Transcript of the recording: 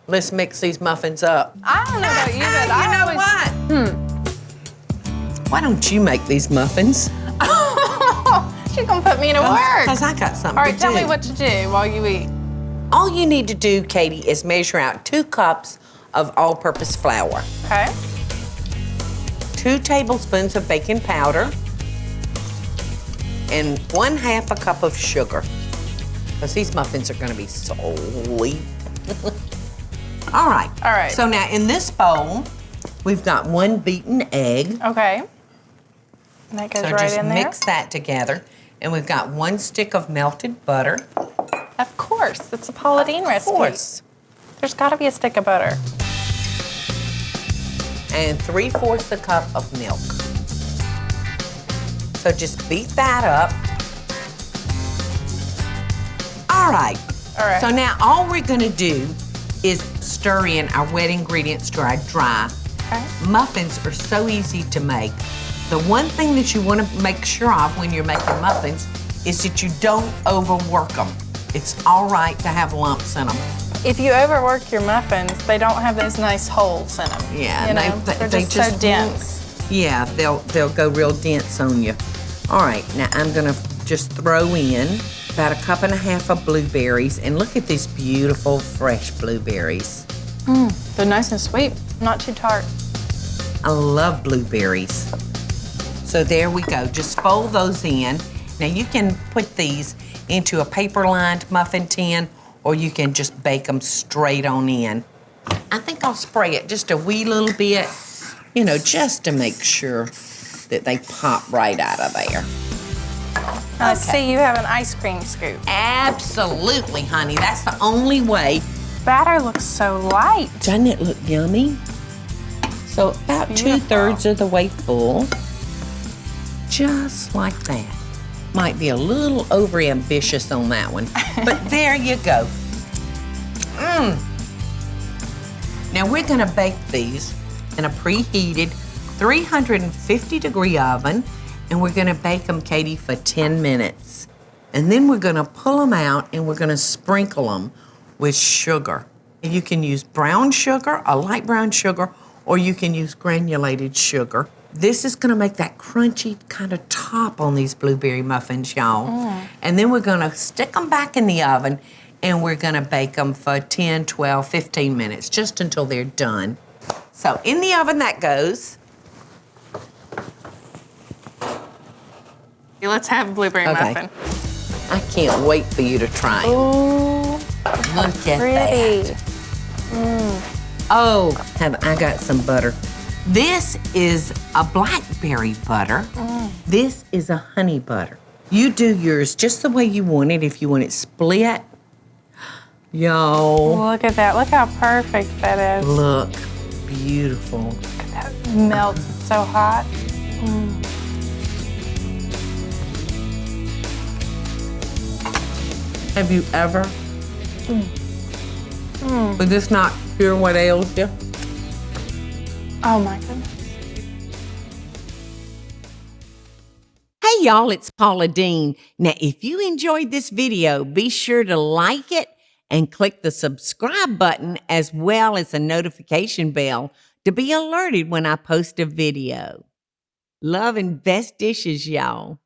Let's mix these muffins up. I don't know about you, but You know what? Why don't you make these muffins? She's gonna put me to work. Because I got something All to right, tell do. me what to do while you eat. All you need to do, Katie, is measure out 2 cups of all-purpose flour, Okay. 2 tablespoons of baking powder, and 1/2 a cup of sugar. Because these muffins are gonna be so sweet. All right. All right. So now in this bowl, we've got 1 beaten egg. Okay. And that goes So right just in there. mix that together. And we've got 1 stick of melted butter. Of course, it's a Paula Deen recipe. Of course. There's got to be a stick of butter. And 3/4 a cup of milk. So just beat that up. All right. All right. So now all we're gonna do is stir in our wet ingredients to our dry. Okay. Muffins are so easy to make. The one thing that you want to make sure of when you're making muffins is that you don't overwork them. It's all right to have lumps in them. If you overwork your muffins, they don't have those nice holes in them. Yeah, you know? they They're just so won't- dense. Yeah, they'll go real dense on you. All right, now I'm gonna just throw in about 1.5 cups of blueberries, and look at these beautiful fresh blueberries. They're nice and sweet, not too tart. I love blueberries. So there we go, just fold those in. Now you can put these into a paper-lined muffin tin, or you can just bake them straight on in. I think I'll spray it just a wee little bit, you know, just to make sure that they pop right out of there. I see you have an ice cream scoop. Absolutely, honey, that's the only way. Batter looks so light. Doesn't it look yummy? So about Beautiful. 2/3 of the way full, just like that. Might be a little over-ambitious on that one, but there you go. Now we're gonna bake these in a preheated 350-degree oven, and we're gonna bake them, Katie, for 10 minutes. And then we're gonna pull them out and we're gonna sprinkle them with sugar. You can use brown sugar, a light brown sugar, or you can use granulated sugar. This is gonna make that crunchy kind of top on these blueberry muffins, y'all. And then we're gonna stick them back in the oven, and we're gonna bake them for 10, 12, 15 minutes, just until they're done. So in the oven that goes. Let's have blueberry Okay. muffin. I can't wait for you to try 'em. Ooh, Look at pretty. that. Oh, I got some butter. This is a blackberry butter. This is a honey butter. You do yours just the way you want it. If you want it split, yo, Look at that. Look how perfect that is. look, beautiful. That melts. It's so hot. Have you ever? Would this not cure what ails you? Oh my goodness. Hey y'all, it's Paula Deen. Now, if you enjoyed this video, be sure to like it and click the subscribe button as well as the notification bell to be alerted when I post a video. Love and best dishes, y'all.